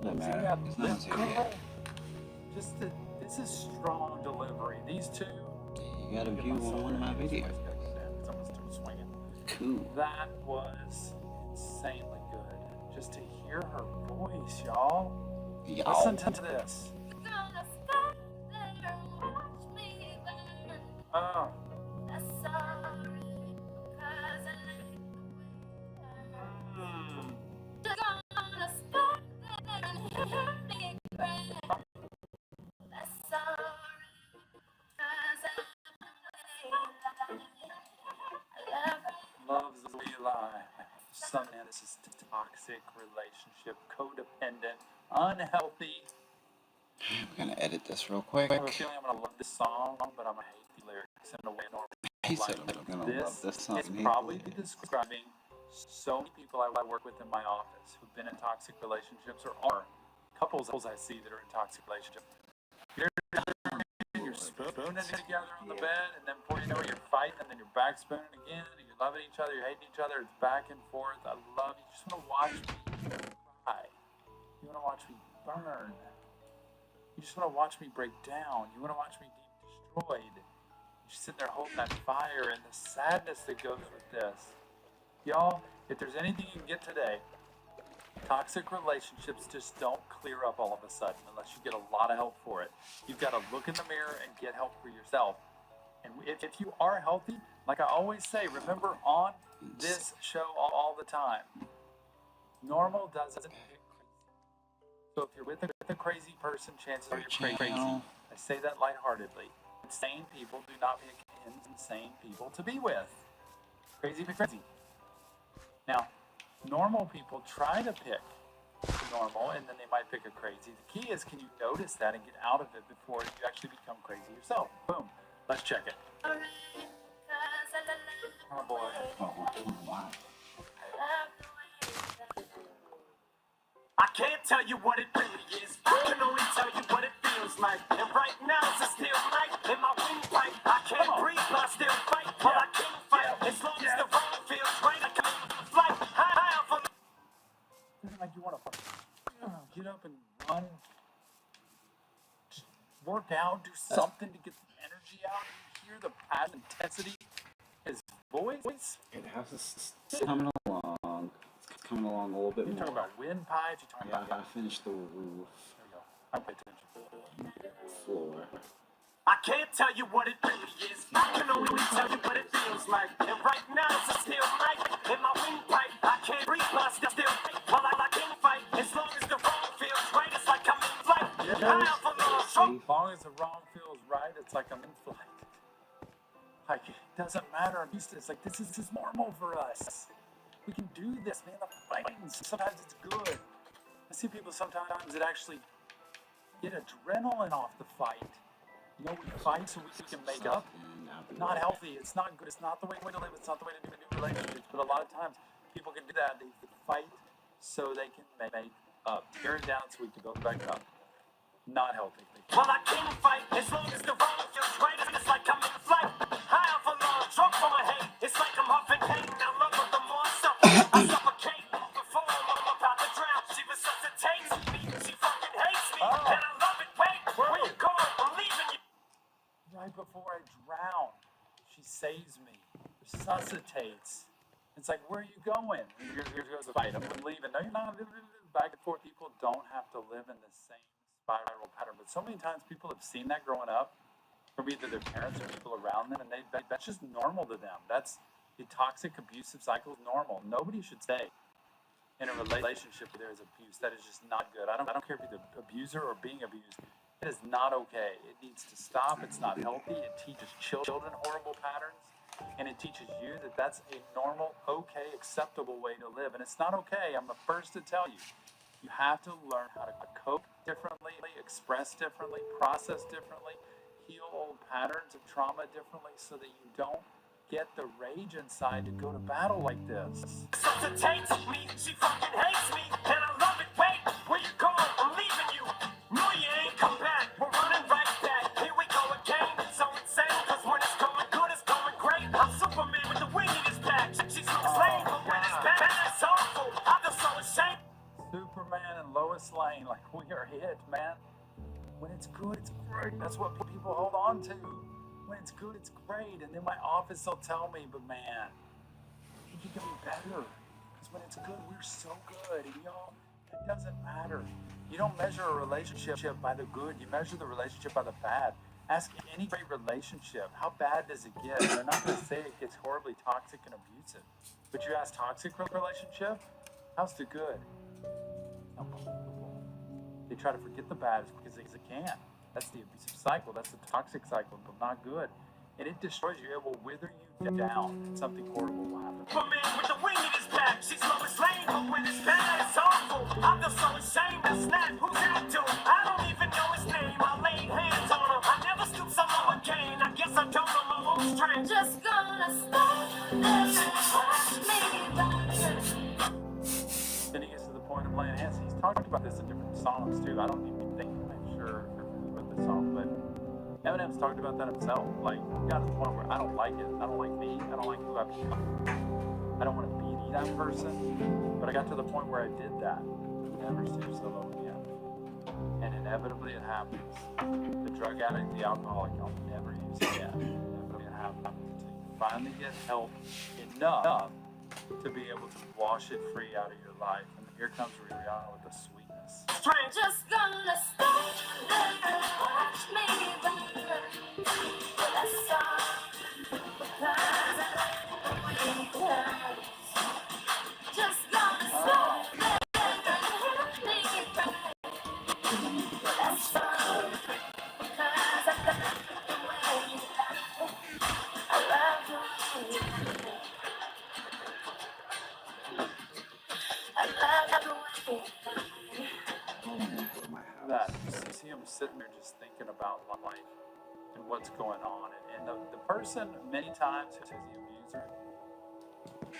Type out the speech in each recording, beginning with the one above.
Doesn't matter. It's not here yet. This is strong delivery. These two. You got a view on one of my videos. Cool. That was insanely good. Just to hear her voice, y'all. Listen to this. Oh. Love's a wee lie. Some man, this is toxic relationship, codependent, unhealthy. I'm gonna edit this real quick. I have a feeling I'm gonna love this song, but I'm gonna hate the lyrics in a way normal. He said I'm gonna love this song. It's probably describing so many people I work with in my office who've been in toxic relationships or are couples I see that are in toxic relationships. You're spooning together on the bed, and then before you know it, you're fighting, and then you're back spooning again, and you're loving each other, you're hating each other. It's back and forth. I love you. You just want to watch me cry. You want to watch me burn. You just want to watch me break down. You want to watch me be destroyed. You're sitting there holding that fire and the sadness that goes with this. Y'all, if there's anything you can get today, toxic relationships just don't clear up all of a sudden unless you get a lot of help for it. You've got to look in the mirror and get help for yourself. And if you are healthy, like I always say, remember on this show all the time, normal doesn't pick crazy. So if you're with a crazy person, chances are you're crazy. I say that lightheartedly. Insane people do not pick insane people to be with. Crazy pick crazy. Now, normal people try to pick normal, and then they might pick a crazy. The key is, can you notice that and get out of it before you actually become crazy yourself? Boom. Let's check it. Oh boy. Wow. I can't tell you what it really is. I can only tell you what it feels like. And right now it's a still night in my windpipe. I can't breathe, but I still fight. Well, I can't fight as long as the road feels right. I can't fly high off of. Like you want to get up and run, just work out, do something to get the energy out. You hear the passion, intensity, his voice. It has this coming along. It's coming along a little bit more. You're talking about windpipes. You're talking about. I finished the roof. There you go. I pay attention. Floor. I can't tell you what it really is. I can only tell you what it feels like. And right now it's a still night in my windpipe. I can't breathe, but I still fight. Well, I can't fight as long as the wrong feels right. It's like I'm in flight. High off a little stroke. As long as the wrong feels right, it's like I'm in flight. Like, it doesn't matter. I'm used to it. It's like, this is normal for us. We can do this, man. The fighting, sometimes it's good. I see people sometimes that actually get adrenaline off the fight. You know, we fight so we can make up. Not healthy. It's not good. It's not the way to live. It's not the way to do new relationships. But a lot of times, people can do that. They fight so they can make up. Tear it down so we can go back up. Not healthy. Well, I can't fight as long as the wrong feels right. It's like I'm in flight. High off a long drunk for my hate. It's like I'm huffing pain. I love her the more I suffer. I suffocate before I'm about to drown. She resuscitates me. She fucking hates me. And I love it. Wait, where you going? I'm leaving you. Right before I drown, she saves me, resuscitates. It's like, where are you going? Here goes the fight. I'm leaving. No, you're not. Back and forth. People don't have to live in the same spiral pattern. But so many times people have seen that growing up from either their parents or people around them, and that's just normal to them. That's the toxic, abusive cycle is normal. Nobody should stay in a relationship where there is abuse. That is just not good. I don't care if you're the abuser or being abused. It is not okay. It needs to stop. It's not healthy. It teaches children horrible patterns, and it teaches you that that's a normal, okay, acceptable way to live. And it's not okay. I'm the first to tell you. You have to learn how to cope differently, express differently, process differently, heal old patterns of trauma differently so that you don't get the rage inside to go to battle like this. Resuscitates me. She fucking hates me. And I love it. Wait, where you going? I'm leaving you. No, you ain't come back. We're running right back. Here we go again. It's so insane. Cause when it's going good, it's going great. I'm Superman with the wind in his back. She's so slain, but when it's bad, it's awful. I feel so ashamed. Superman and Lois Lane, like like we are it, man. When it's good, it's great. That's what people hold on to. When it's good, it's great. And then my office will tell me, but man, I think you can be better. Because when it's good, we're so good. And y'all, it doesn't matter. You don't measure a relationship by the good. You measure the relationship by the bad. Ask any great relationship, how bad does it get? They're not going to say it gets horribly toxic and abusive. But you ask toxic relationship, how's the good? Unbelievable. They try to forget the bad as quick as they can. That's the abusive cycle. That's the toxic cycle, but not good. And it destroys you. It will wither you down, and something horrible will happen. A man with the wing in his back, she's low as lane, but when it's bad, it's awful. I feel so ashamed to snap. Who's that dude? I don't even know his name. I laid hands on him. I never stoop so low again. I guess I don't know my own strength. Just gonna stop and watch me burn. Then he gets to the point of laying hands. He's talked about this in different songs too. I don't even think I'm sure with this song, but Eminem's talked about that himself. Like, he got to the point where I don't like it. I don't like me. I don't like who I've become. I don't want to be that person. But I got to the point where I did that. Never stoop so low again. And inevitably it happens. The drug addict, the alcoholic, I'll never use again. Inevitably it happens until you finally get help enough to be able to wash it free out of your life. And here comes Rihanna with the sweetness. Just gonna stop and watch me burn. That's all. Because I like the way it hurts. Just gonna stop and watch me burn. That's all. Because I like the way it hurts. I love the way it hurts. I love the way it hurts. That you see him sitting there just thinking about life and what's going on, and the person many times who's the abuser,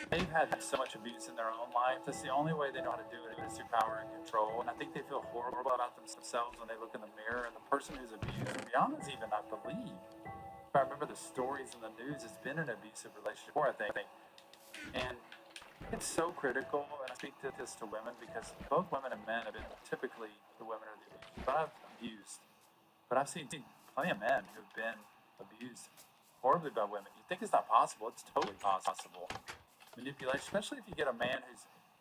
they've had so much abuse in their own life. That's the only way they know how to do it is through power and control. And I think they feel horrible about themselves when they look in the mirror. And the person who's abused, Rihanna's even, I believe, if I remember the stories in the news, it's been an abusive relationship before, I think. And it's so critical, and I speak to this to women because both women and men have been typically the women are the abused. But I've abused. But I've seen plenty of men who've been abused horribly by women. You think it's not possible? It's totally possible. Manipulation, especially if you get a man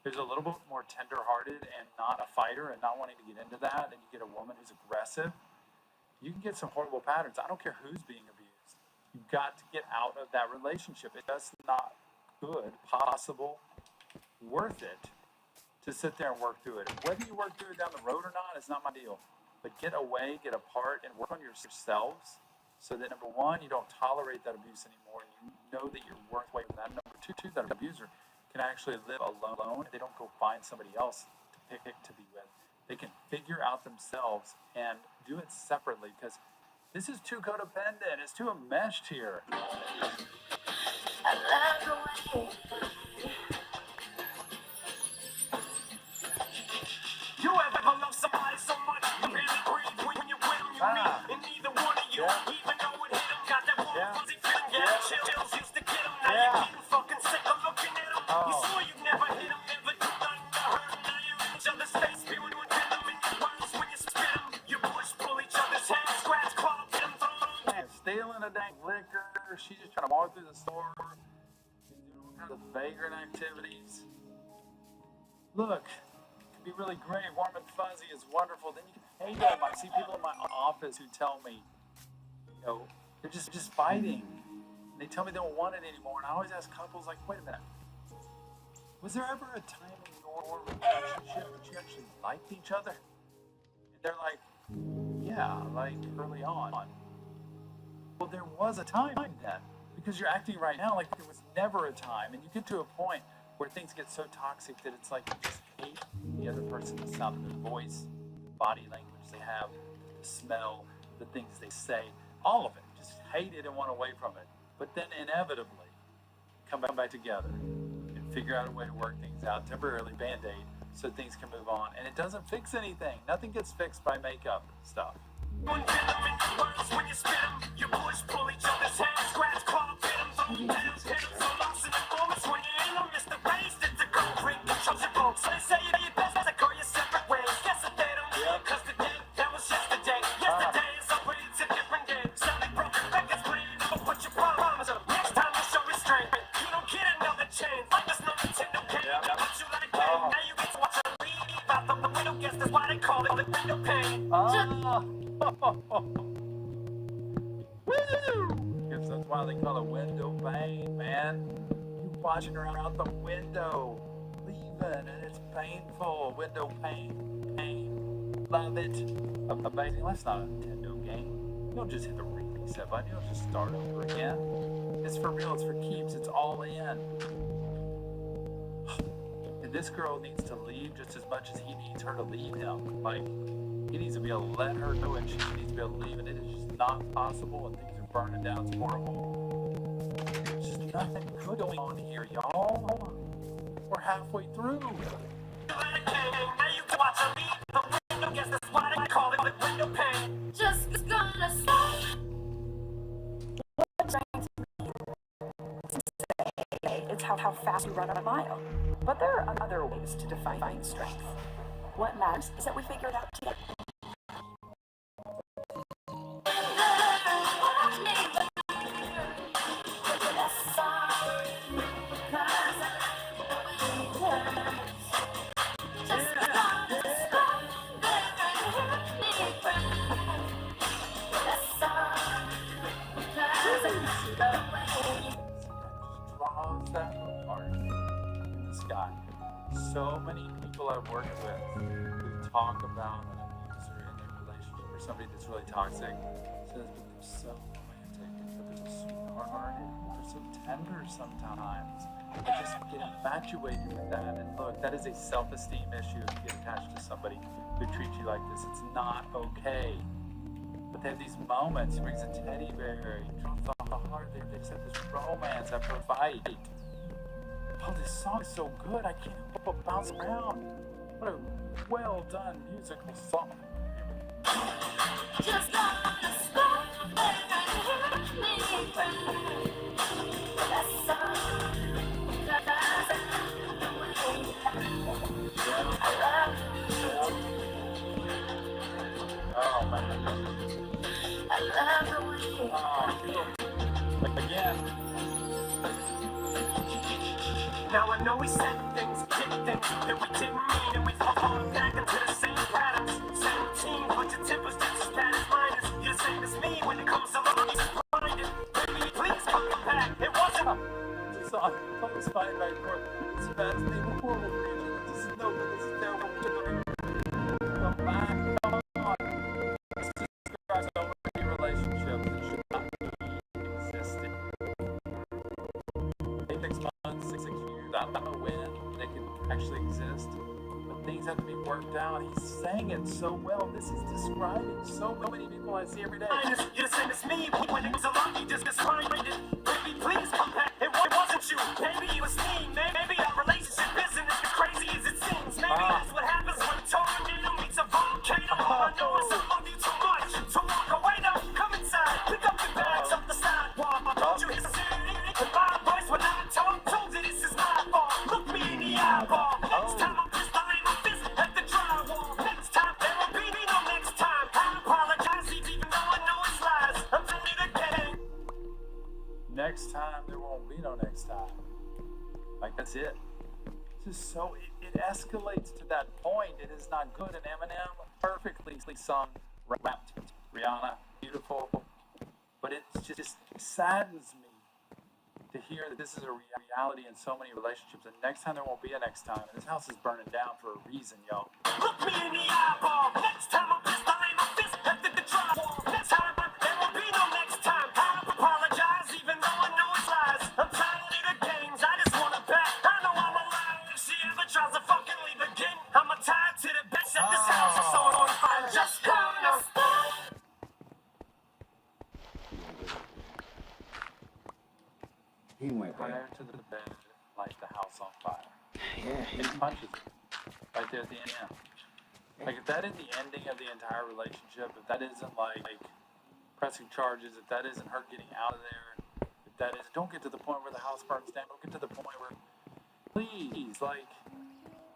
who's a little bit more tender-hearted and not a fighter and not wanting to get into that, and you get a woman who's aggressive, you can get some horrible patterns. I don't care who's being abused. You've got to get out of that relationship. It's just not good, possible, worth it to sit there and work through it. Whether you work through it down the road or not is not my deal. But get away, get apart, and work on yourselves so that, number one, you don't tolerate that abuse anymore, and you know that you're worth away from that. Number two, that an abuser can actually live alone. They don't go find somebody else to pick to be with. They can figure out themselves and do it separately, because this is too codependent. It's too enmeshed here. I love the way you ever love somebody so much you really breathe when you're with them, you meet, and neither one of you, even though it hit them, got that warm fuzzy feeling, chills used to get them, now you're getting fucking sick of looking at them. You swore you'd never hit them, never do nothing to hurt them, now you're in each other's face, spewing with venom in your words when you spit them. You push, pull each other's hair, scratch, claw, hit them, throw them. Man, stealing a dang liquor. She's just trying to walk through the store. She's doing all kinds of vagrant activities. Look, it can be really great. Warm and fuzzy is wonderful. Then you can hate them. I see people in my office who tell me, they're just fighting. And they tell me they don't want it anymore. And I always ask couples, like, wait a minute. Was there ever a time in your relationship that you actually liked each other? And they're like, yeah, like early on. Well, there was a time then, because you're acting right now like there was never a time, and you get to a point where things get so toxic that it's like you just hate the other person, the sound of their voice, the body language they have, the smell, the things they say, all of it. Just hate it and want away from it. But then inevitably, come back together and figure out a way to work things out, temporarily Band-Aid, so things can move on. And it doesn't fix anything. Nothing gets fixed by makeup stuff. When you spit them, you push, pull each other's hair, scratch, claw, hit them, throw them, hit them, so lost in the moments when you're in them, it's the race, it's a go, bring the chosen folks. They say you're your best, I call you separate ways, guess if they don't why they call it window pane. Guess that's why they call it window pane, man. You watching her out the window, leaving, and it's painful. Window pane, pain. Love it. Amazing. That's not a Nintendo game. You don't just hit the reset button. You don't just start over again. It's for real. It's for keeps. It's all in. And this girl needs to leave just as much as he needs her to leave him. Like, he needs to be able to let her know, and she needs to be able to leave, and it is just not possible, and things are burning down. It's horrible. There's just nothing good going on here, y'all. We're halfway through. Now you can watch her leave the window. Guess that's why they call it window pane. Just gonna stop. What trains me to say it's how fast you run a mile. But there are other ways to define strength. What matters is that we figure it out together. Draws that apart in the sky. So many people I've worked with who talk about an abuser in their relationship or somebody that's really toxic says, but they're so romantic, but they're so sweethearted, they're so tender sometimes. I just get infatuated with that. And look, that is a self-esteem issue if you get attached to somebody who treats you like this. It's not okay. But they have these moments. He brings a teddy bear. He drops off the heart. They just have this romance after a fight. Oh, this song is so good. I can't help but bounce around. What a well done musical song. Just gonna stop. Oh, man. Again. Now I know we said things, did things that we didn't mean, and we've fallen back into the same patterns. 17, but your temper's just as bad as mine is. You're the same as me when it comes to love. You're blinded. Baby, please come back. It wasn't. This song, always fighting back and forth. It's the best thing, horrible for each other. This is no good. This is terrible for each other. Come back. Come on. This describes so many relationships that should not be existing. 6 months, 6 years. I don't know when they can actually exist. But things have to be worked out. He's saying it so well. This is describing so many people I see every day. You're the same as me when it was a lot. You just described it. Baby, please come back. It wasn't you. Maybe it was me. Maybe our relationship isn't as crazy as it seems. Maybe that's what happens when a tornado meets a volcano. I know I love you too much to walk away. Now come inside. Pick up your bags off the sidewalk. Don't you hear the city? My voice when I talk. Told you this is my fault. Look me in the eyeball. Next time I'm just laying my fist at the drywall. Next time there will be no next time. I apologize even though I know it's lies. I'm telling you again. Next time, there won't be no next time. Like, that's it. It's just so, it escalates to that point. It is not good. And Eminem, perfectly sung, rapped. Rihanna, beautiful. But it just saddens me to hear that this is a reality in so many relationships. And next time, there won't be a next time. And this house is burning down for a reason, y'all. Look me in the eyeball. Next time I'm pissed, I'll lay my fist at the drywall. Next time there will be no next time. I apologize even though I know it's lies. I'm tired of the games. I just want to back. I know I'm a liar. If she ever tries to fucking leave again, I'm tied to the bench at this house. It's so on fire. Just gonna stop. He went Prior there. to the bed, light the house on fire. Yeah, And he punches it right there at the end. Like, if that is the ending of the entire relationship, if that isn't like pressing charges, if that isn't her getting out of there, if that is, don't get to the point where the house burns down. Don't get to the point where, please, like,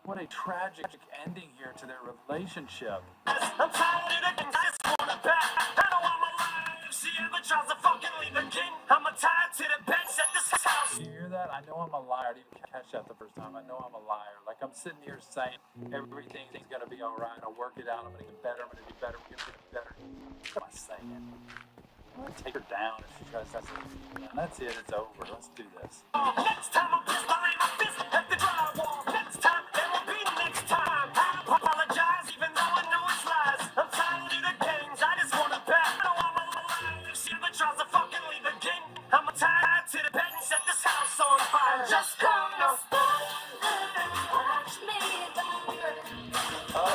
what a tragic ending here to their relationship. I'm tired of the games. I just want to back. I know I'm a liar. If she ever tries to fucking leave again, I'm tied to the bench at this house. You hear that? I know I'm a liar. I didn't even catch shut the first time. I know I'm a liar. Like I'm sitting here saying everything's gonna be all right. I'll work it out. I'm gonna get better. I'm gonna do better. We're gonna do better. What am I saying? I'm gonna take her down if she tries to. And that's it. It's over. Let's do this. Next time I'll kiss my fist at the drywall. Next time there will be next time. I apologize even though I know it's lies. I'm tired of the games. I just want to bet. No, I'm alive. If she ever tries to fucking leave again, I'm tied to the bed and set this house on fire. Just come now. Watch me burn. Oh.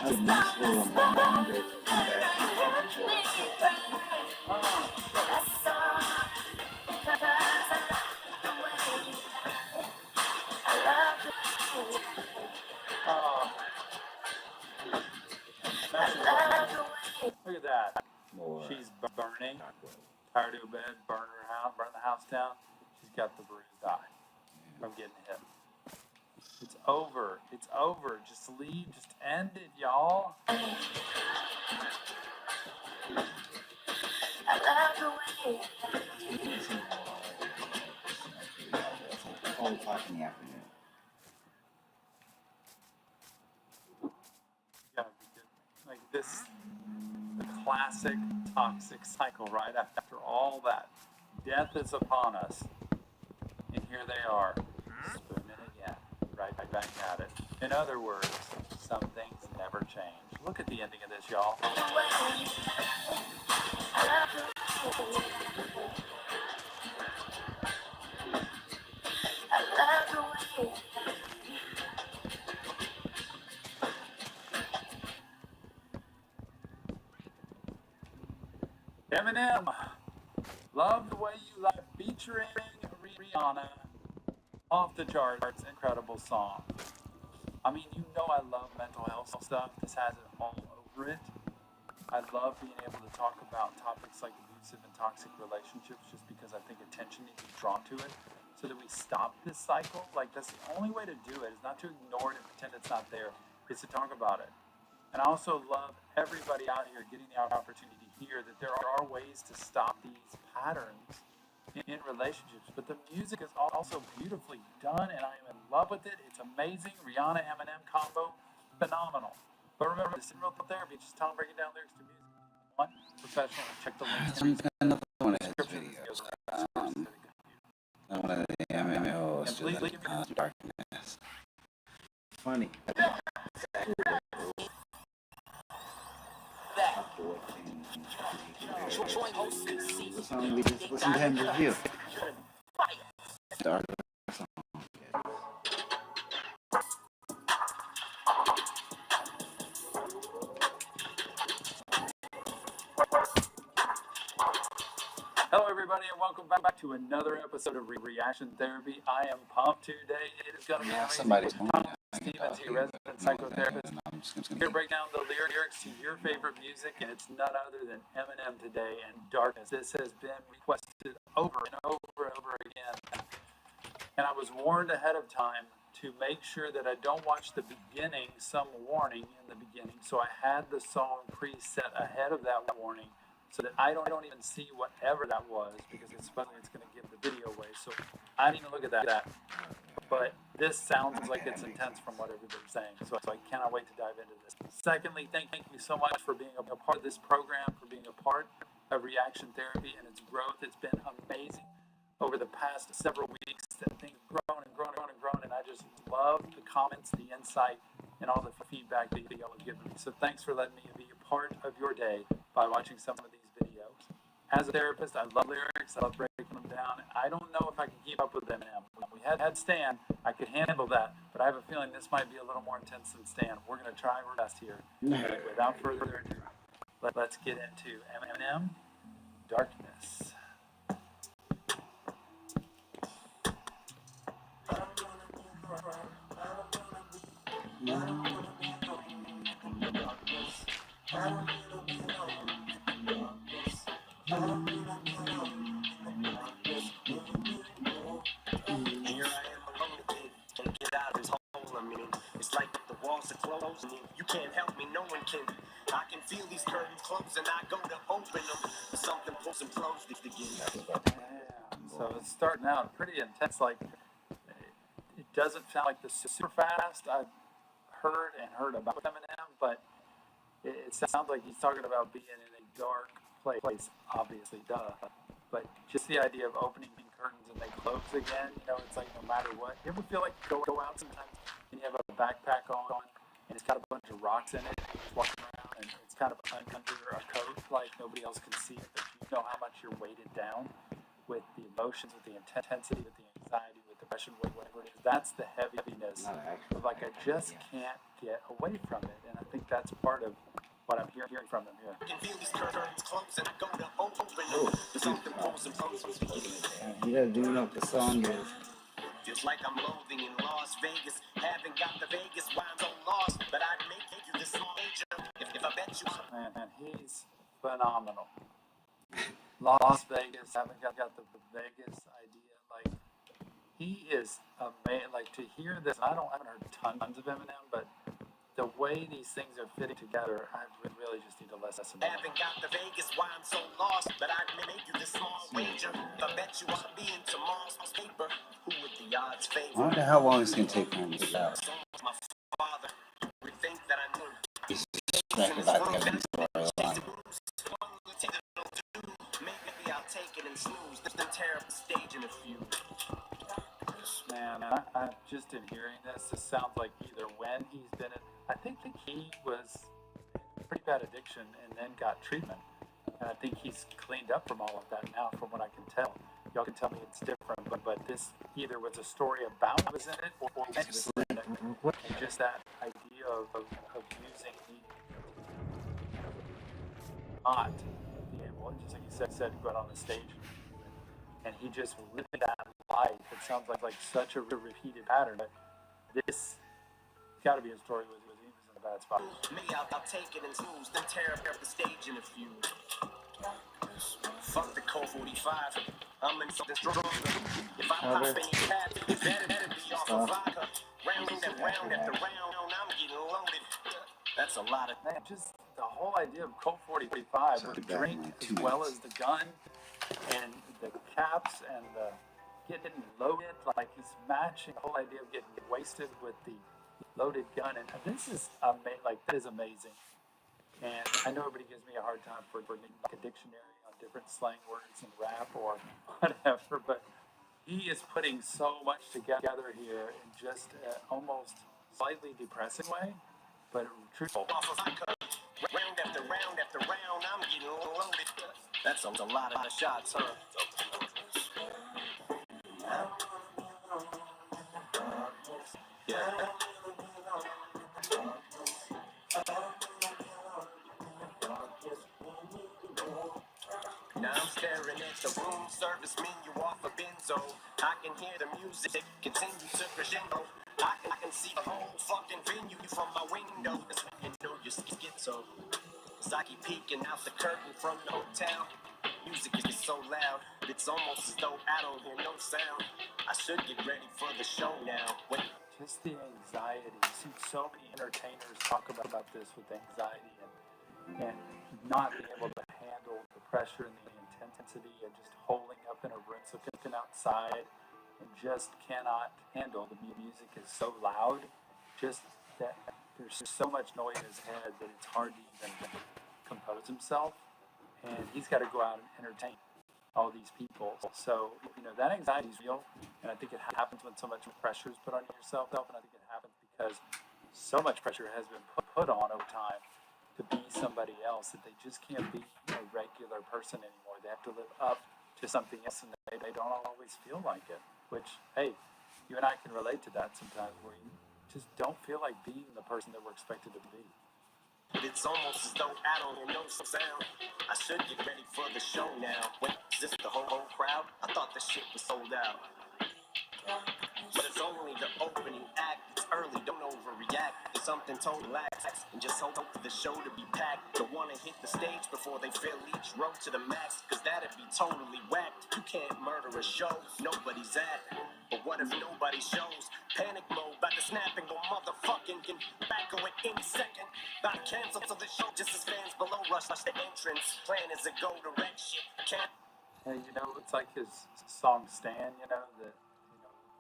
That's a nice little reminder to come back. Oh. Look at that. More She's burning. chocolate. Tired to go to bed. Burn the house down. She's got the bruised eye from getting hit. It's over. It's over. Just leave. Just end it, y'all. All o'clock in the afternoon. Gotta be good. Like this, the classic toxic cycle, right? After all that, death is upon us. And here they are, spooning again, right back at it. In other words, some things never change. Look at the ending of this, y'all. Eminem, Love the Way You Lie, featuring Rihanna, off the charts, incredible song. I mean, you know I love mental health stuff. This has it all over it. I love being able to talk about topics like abusive and toxic relationships just because I think attention needs to be drawn to it so that we stop this cycle. Like, that's the only way to do it is not to ignore it and pretend it's not there. It's to talk about it. And I also love everybody out here getting the opportunity to hear that there are ways to stop these patterns in relationships. But the music is also beautifully done, and I am in love with it. It's amazing. Rihanna Eminem combo, phenomenal. But remember, this is real therapy. Just tell them breaking down lyrics to music. One, professional. Check the links in the Another one of his description. videos. One of the MMOs to the darkness. Funny. The song we just listened to him review. Dark song. Hello, everybody, and welcome back to another episode of Reaction Therapy. I am pumped today. It is going to be amazing. Somebody's Tom Stevens, here, resident psychotherapist. Here to break down the lyrics to your favorite music, and it's none other than Eminem today and Darkness. This has been requested over and over and over again. And I was warned ahead of time to make sure that I don't watch the beginning, some warning in the beginning. So I had the song preset ahead of that warning so that I don't even see whatever that was because it's going to give the video away. So I didn't even look at that. But this sounds like it's intense from what everybody's saying. So I cannot wait to dive into this. Secondly, thank you so much for being a part of this program, for being a part of Reaction Therapy and its growth. It's been amazing over the past several weeks. That things have grown and grown and grown and grown. And I just love the comments, the insight, and all the feedback that y'all have given me. So thanks for letting me be a part of your day by watching some of these videos. As a therapist, I love lyrics. I love breaking them down. I don't know if I can keep up with Eminem. When we had Stan, I could handle that, but I have a feeling this might be a little more intense than Stan. We're going to try our best here. Without further ado, let's get into Eminem, Darkness. It's like the walls are closed and you can't help me, no one can I can feel these curtains closing. I go to open them. Something pulls and closed it again. So it's starting out pretty intense. Like it doesn't sound like the super fast I've heard about Eminem, but it sounds like he's talking about being in a dark place. Obviously, duh. But just the idea of opening curtains and they close again. It's like no matter what. You ever feel like you go out sometimes and you have a backpack on and it's got a bunch of rocks in it, and you're just walking around and it's kind of under a coat, like nobody else can see it, but you know how much you're weighted down with the emotions, with the intensity, with the anxiety, with depression, whatever it is. That's the heaviness of like I just can't get away from it, and I think that's part of what I'm hearing from him here. I can feel these curtains closing. I go to open them. Something pulls and closes again. You gotta do know what the song is. Feels like I'm loathing in Las Vegas. Haven't got the Vegas wine so lost, but I'd make you this major if I bet you. Man, he's phenomenal. Las Vegas, haven't got the Vegas idea. Like he is amazing. Like to hear this, I haven't heard tons of Eminem, but the way these things are fitting together, I really just need to listen. Haven't got the Vegas wine so lost, but I'd make you this small wager. I bet you I'll be in tomorrow's paper. Who would the odds favor? I wonder how long it's gonna take for him to get out. My father would think that I knew. He's distracted about the Eminem storyline. Maybe I'll take it and snooze. Then tear up the stage in a few. Man, I just in hearing this sounds like either when he's been in, I think he was in pretty bad addiction and then got treatment. And I think he's cleaned up from all of that now, from what I can tell. Y'all can tell me it's different, but this either was a story about what was in it or when he was in it. And just that idea of using the not being able, just like you said, go out on the stage. And he just lived that life. It sounds like such a repeated pattern. But this got to be a story where he was in a bad spot. Me, I'll take it and snooze, then tear up the stage in a few. Fuck the Colt 45. I'm in something stronger. If I pop any cat, it better be off of vodka. Round and round after round, I'm getting loaded. That's a lot of. Man, just the whole idea of Colt 45 with the drink as well as the gun and the caps and the getting loaded, like he's matching the whole idea of getting wasted with the loaded gun. And this is that is amazing. And I know everybody gives me a hard time for bringing like a dictionary on different slang words in rap or whatever, but he is putting so much together here in just almost slightly depressing way, but truthful. Round after round after round, I'm getting loaded. That's a lot of shots, huh? Yeah. Now I'm staring at the room service menu off a benzo. I can hear the music continue to crescendo. I can see the whole fucking venue from my window. You know you're schizo. Cause I keep peeking out the curtain from the hotel. Music is so loud, it's almost as though I don't hear no sound. I should get ready for the show now. Wait. Just the anxiety. You see so many entertainers talk about this with anxiety and not being able to handle the pressure and the intensity and just holding up in a room, so looking outside and just cannot handle. The music is so loud, just that there's so much noise in his head that it's hard to even compose himself. And he's got to go out and entertain all these people. So, that anxiety is real. And I think it happens when so much pressure is put on yourself. And I think it happens because so much pressure has been put on over time to be somebody else that they just can't be a regular person anymore. They have to live up to something else, and they don't always feel like it. Which, hey, you and I can relate to that sometimes, where you just don't feel like being the person that we're expected to be. It's almost as though I don't hear no sound. I should get ready for the show now. Wait, is this the whole crowd? I thought the shit was sold out. But it's only the opening act. It's early, don't overreact. It's something totally lax. And just hope for the show to be packed. Don't wanna hit the stage before they fill each row to the max. Cause that'd be totally whacked. You can't murder a show nobody's at. But what if nobody shows? Panic mode, about to snap and go motherfucking back away any second. About to cancel so the show just as fans below rush the entrance. Plan is to go to wreck shit. Can't. Hey, it's like his song "Stan."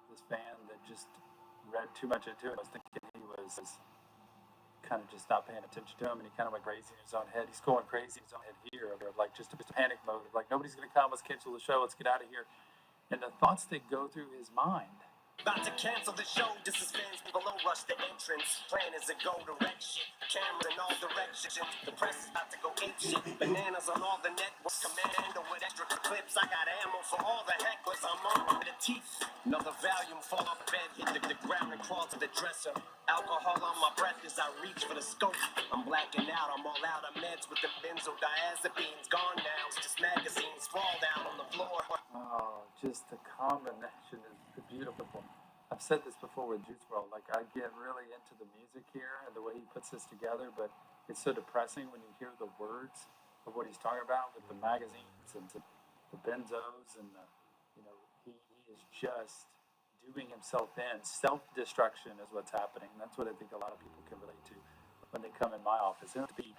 This fan that just read too much into it. I was thinking he was kind of just not paying attention to him, and he kind of went crazy in his own head. He's going crazy in his own head here, of like just a panic mode, of like nobody's gonna come. Let's cancel the show. Let's get out of here. And the thoughts that go through his mind. About to cancel the show just as fans below rush the entrance. Plan is to go to wreck shit. Cameras in all directions. The press is about to go ape shit. Bananas on all the networks. Commando with extra clips. I got ammo for all the hecklers. I'm on the teeth. Another volume fall off bed. Hit the ground and crawl to the dresser. Alcohol on my breath as I reach for the scope. I'm blacking out. I'm all out of meds with the benzodiazepines. Gone now. It's just magazines fall down on the floor. Oh, just the combination is beautiful. I've said this before with Juice WRLD. Like, I get really into the music here and the way he puts this together, but it's so depressing when you hear the words of what he's talking about with the magazines and the benzos and he is just doing himself in. Self-destruction is what's happening. That's what I think a lot of people can relate to when they come in my office. It doesn't have to be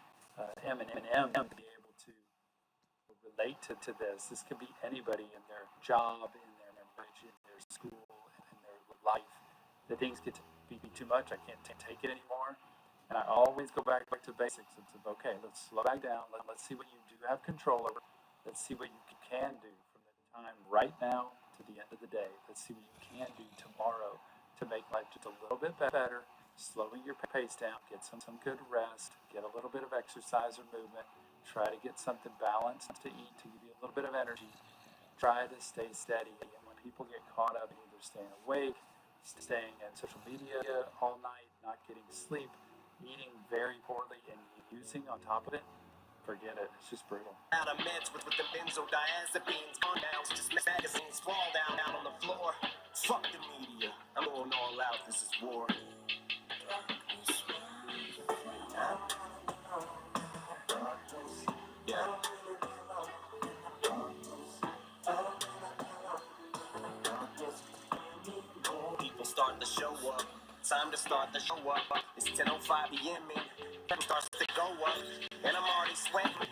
Eminem to be able to relate to this. This could be anybody in their job, in their marriage, in their school, in their life. The things get to be too much. I can't take it anymore. And I always go back to basics. It's okay, let's slow back down. Let's see what you do have control over. Let's see what you can do from the time right now to the end of the day. Let's see what you can do tomorrow to make life just a little bit better, slowing your pace down, get some good rest, get a little bit of exercise or movement, try to get something balanced to eat to give you a little bit of energy. Try to stay steady. And when people get caught up in either staying awake, staying on social media all night, not getting sleep, eating very poorly, and using on top of it, forget it. It's just brutal. Out of meds with the benzodiazepines. Gone down. Just magazines fall down on the floor. Fuck the media. I'm going all out. This is war. Yeah. People start to show up. Time to start the show up. It's 10:05 p.m. and starts to go up. And I'm already sweating.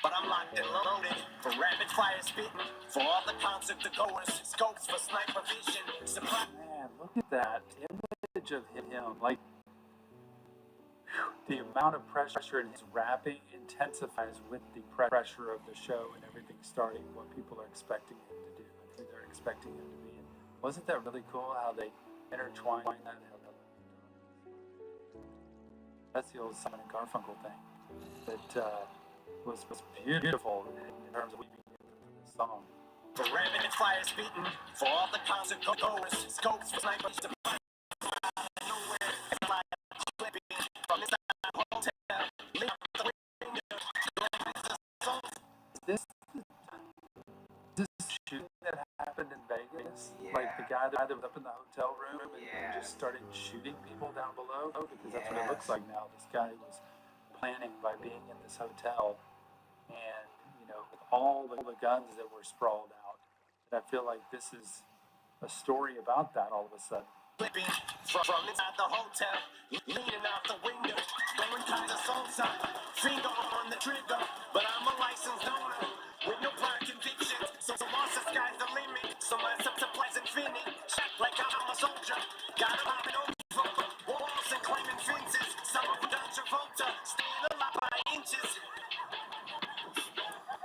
But I'm locked and loaded for rapid fire spitting. For all the concert goers, scopes for sniper vision. Surprise. Man, look at that image of him. Like, the amount of pressure in his rapping intensifies with the pressure of the show and everything starting, what people are expecting him to do and who they're expecting him to be. And wasn't that really cool how they intertwined that? That's the old Simon and Garfunkel thing that was beautiful in terms of weaving into this song. For rapid fire spitting, for all the concert goers, scopes for snipers to nowhere. From inside the hotel, leave the window. This shooting that happened in Vegas, like the guy that was up in the hotel room and just started shooting people down below, because that's what it looks like now. This guy was planning by being in this hotel, and with all the guns that were sprawled out. And I feel like this is a story about that all of a sudden. Flipping from inside the hotel, leaning out the window, going kind of salsa, finger on the trigger, but I'm a licensed owner with no prior convictions, so once the sky's the limit, so my supply's infinite, shot like I'm a soldier, got a mobbing over, walls and climbing fences, some of them Don Travolta, staying alive by inches.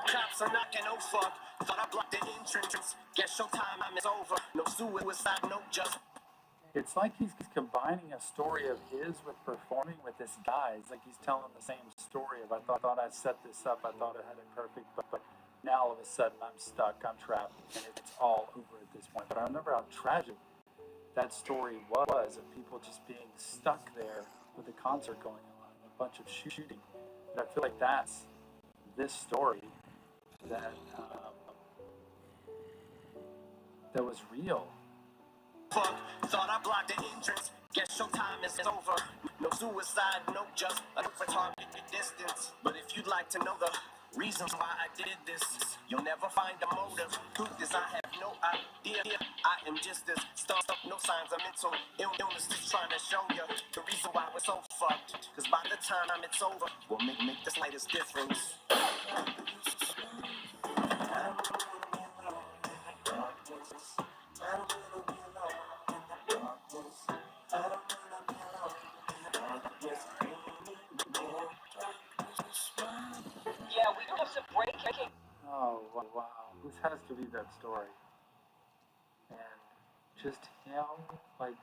Cops are knocking, oh fuck, thought I blocked the entrance, guess showtime is over, no suicide, no just. It's like he's combining a story of his with performing with this guy. It's like he's telling the same story of, I thought I set this up, I thought I had it perfect, but now all of a sudden I'm stuck, I'm trapped, and it's all over at this point. But I remember how tragic that story was, of people just being stuck there with a concert going on, a bunch of shooting. And I feel like that's this story that that was real. Fuck, thought I blocked the entrance. Guess showtime is over. No suicide, no just a target distance. But if you'd like to know the reasons why I did this, you'll never find a motive. Truth is, I have no idea. I am just as stuck, no signs of mental illness. Just trying to show you the reason why we're so fucked. Cause by the time it's over, we'll make the slightest difference. Yeah, we do have some breaking. Oh, wow. This has to be that story. And just him, like,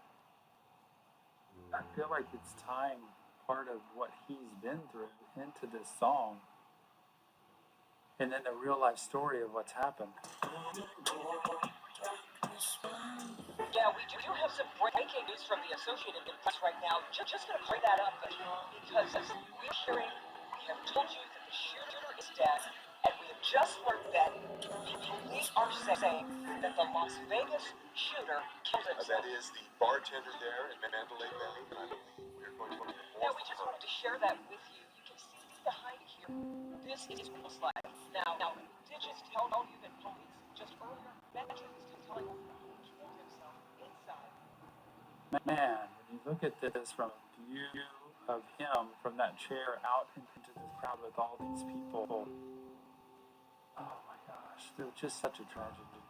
I feel like it's tying part of what he's been through into this song. And then the real life story of what's happened. Yeah, we do have some breaking news from the Associated Press right now. Just going to bring that up because we're hearing, we have told you that the shooter is dead, and we have just learned that police are saying that the Las Vegas shooter killed himself. That is the bartender there in Mandalay Bay, and I believe we're going to get more Yeah, we from just her. wanted to share that with you. You can see behind here. This is what it's like. Now, did just tell you that police just earlier mentioned this telling us that he killed himself inside. Man, when you look at this from a view of him from that chair out into this crowd with all these people, oh my gosh, it was just such a tragedy.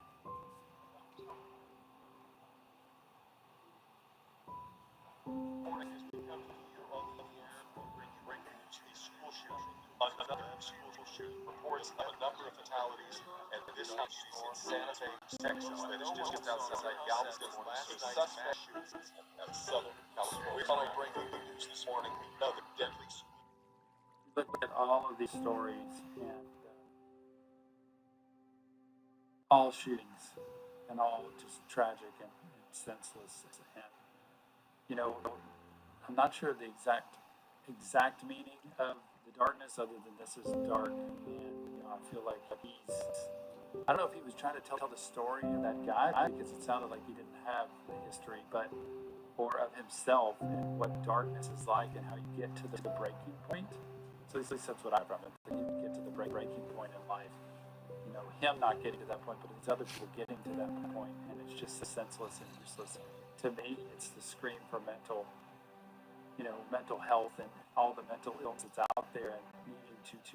Morning has become the year of the year of breaking news, a school shooting. Another school shooting reports a number of fatalities, and this house is in Santa Fe, Texas, that is just outside Galveston. Last night, suspect shooting at Southern California. We finally breaking news this morning. Another deadly school. Look at all of these stories and all shootings and all just tragic and senseless. And you know, I'm not sure the exact meaning of the darkness, other than this is dark. And you know, I feel like I don't know if he was trying to tell the story of that guy, because it sounded like he didn't have the history, or of himself and what darkness is like and how you get to the breaking point. So at least that's what I from it. That you get to the breaking point in life. You know, him not getting to that point, but it's other people getting to that point, and it's just senseless and useless. To me, it's the scream for mental health and all the mental illness that's out there, and needing to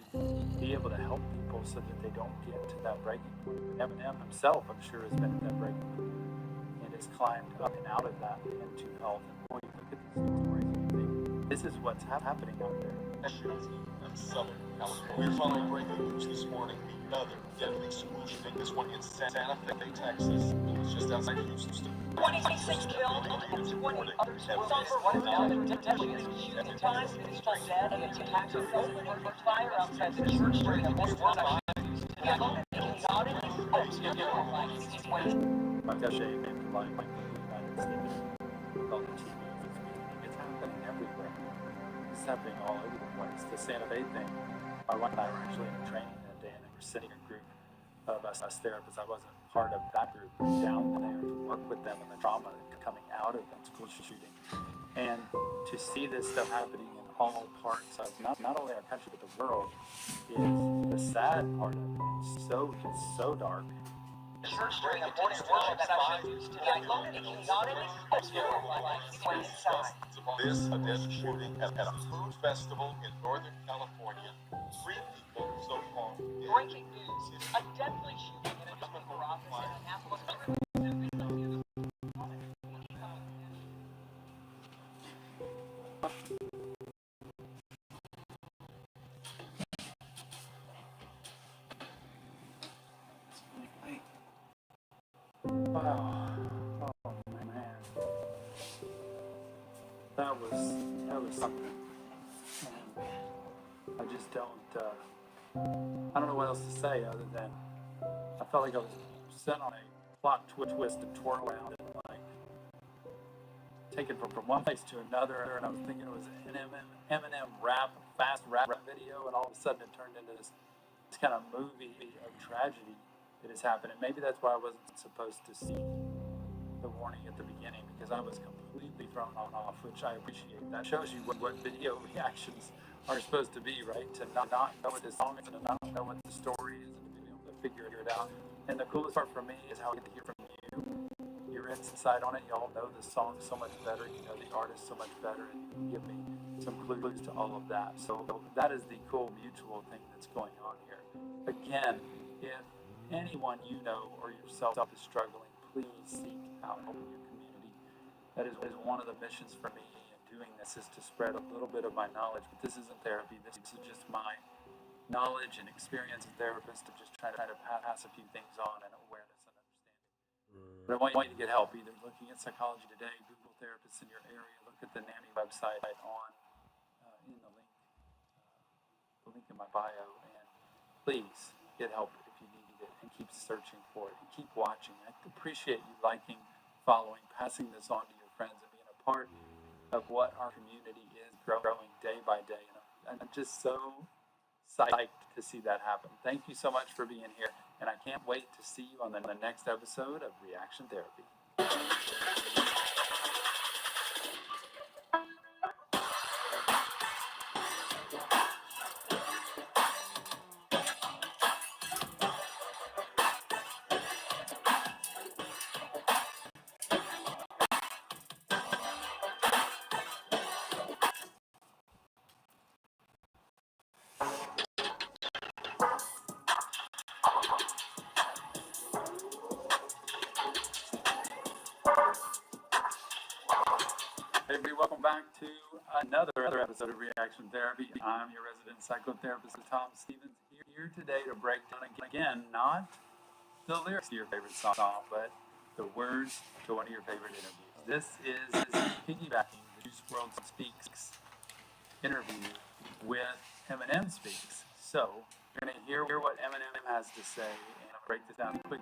be able to help people so that they don't get to that breaking point. Eminem himself, I'm sure, has been at that breaking point and has climbed up and out of that into health. And boy, you look at these stories and you think, this is what's happening out there. Southern California. We're finally breaking news this morning. Another deadly school shooting. This one in Santa Fe, Texas. It was just outside Houston. 26 killed and 20 others were for another deadly shooting time. It's still dead and it's attacked with open fire outside the church during a Western shootings today. Chaotic hopes to get more life. I've got shame in life like the United States. With all the TVs, it's happening everywhere. It's happening all over the place. The Santa Fe thing, my wife and I were actually in training that day, and they were sitting in a group of us therapists. I wasn't part of that group, but down there to work with them and the trauma coming out of that school shooting. And to see this stuff happening in all parts of not only our country but the world is the sad part of it. It's so dark. Church during a morning worship session today. Chaotic hopes to get more life inside. This a deadly shooting at a food festival in Northern California. 3 people so far. Breaking news: a deadly shooting in a newspaper office in Annapolis. Wow. Oh man. That was something. And I just don't I don't know what else to say other than I felt like I was sent on a plot twist and twirl around and like taken from one place to another, and I was thinking it was an Eminem fast rap video, and all of a sudden it turned into this kind of movie of tragedy that has happened. And maybe that's why I wasn't supposed to see the warning at the beginning, because I was completely thrown off, which I appreciate. That shows you what video reactions are supposed to be, right? To not know what the song is and to not know what the story is and to be able to figure it out. And the coolest part for me is how I get to hear from you, your your insight on it. Y'all know the song so much better. You know the artist so much better, and you can give me some clues to all of that. So that is the cool mutual thing that's going on here. Again, if anyone you know or yourself is struggling, please seek out help in your community. That is one of the missions for me in doing this, is to spread a little bit of my knowledge. But this isn't therapy. This is just my knowledge and experience as a therapist of just trying to pass a few things on and awareness and understanding. But I want you to get help, either looking at Psychology Today, Google therapists in your area, look at the NAMI website on in the link in my bio, and please get help if you need it, and keep searching for it, and keep watching. I appreciate you liking, following, passing this on to your friends, and being a part of what our community is growing day by day. And I'm just so psyched to see that happen. Thank you so much for being here, and I can't wait to see you on the next episode of Reaction Therapy. Hey, everybody, welcome back to another episode of Reaction Therapy. I'm your resident psychotherapist, Tom Stevens, here today to break down again, not the lyrics to your favorite song, but the words to one of your favorite interviews. This is piggybacking the Juice WRLD Speaks interview with Eminem Speaks. So you're going to hear what Eminem has to say, and I'll break this down quick.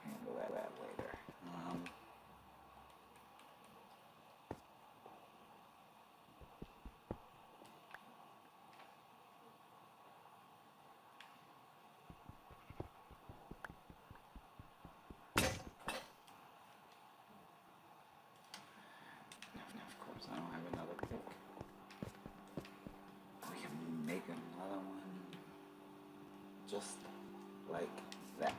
Handle that later. Of course, I don't have another pick. We can make another one just like that.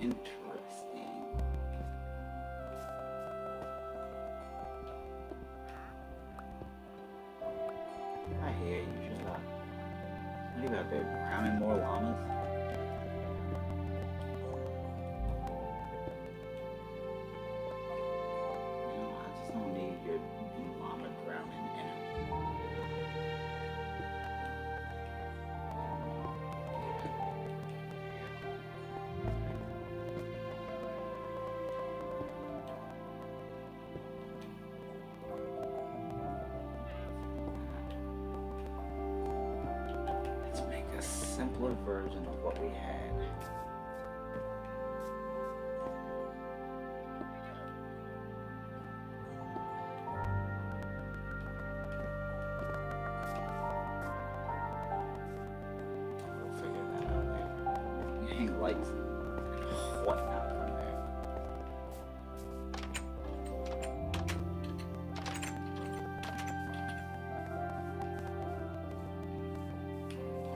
Interesting. I hear you. Shut up. What are you out there drowning more llamas? You know, I just don't need your llama drowning energy. Let's make a simpler version of what we had. We'll figure that out later. You hang lights and whatnot from there.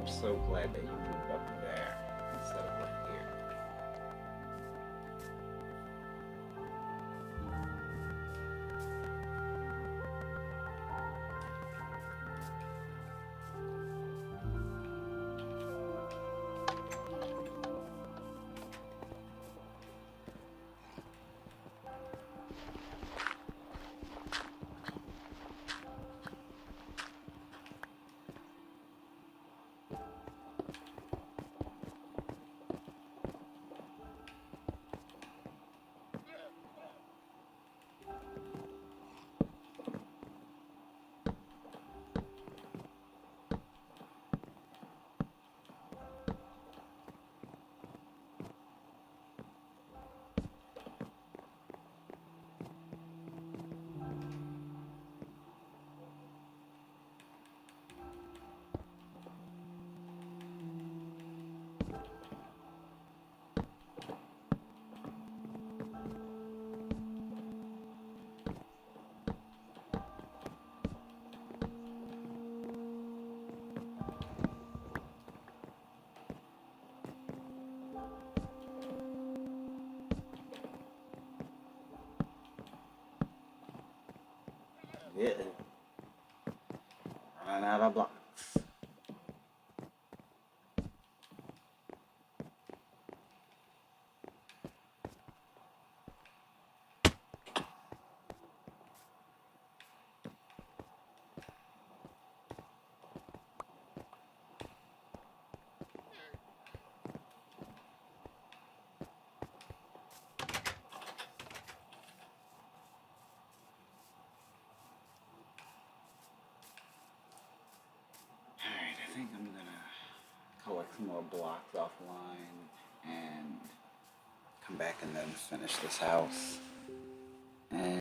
I'm so glad that you moved up there instead of right here. Yeah. Running out of blocks. Alright, I think I'm gonna collect some more blocks offline and come back and then finish this house. And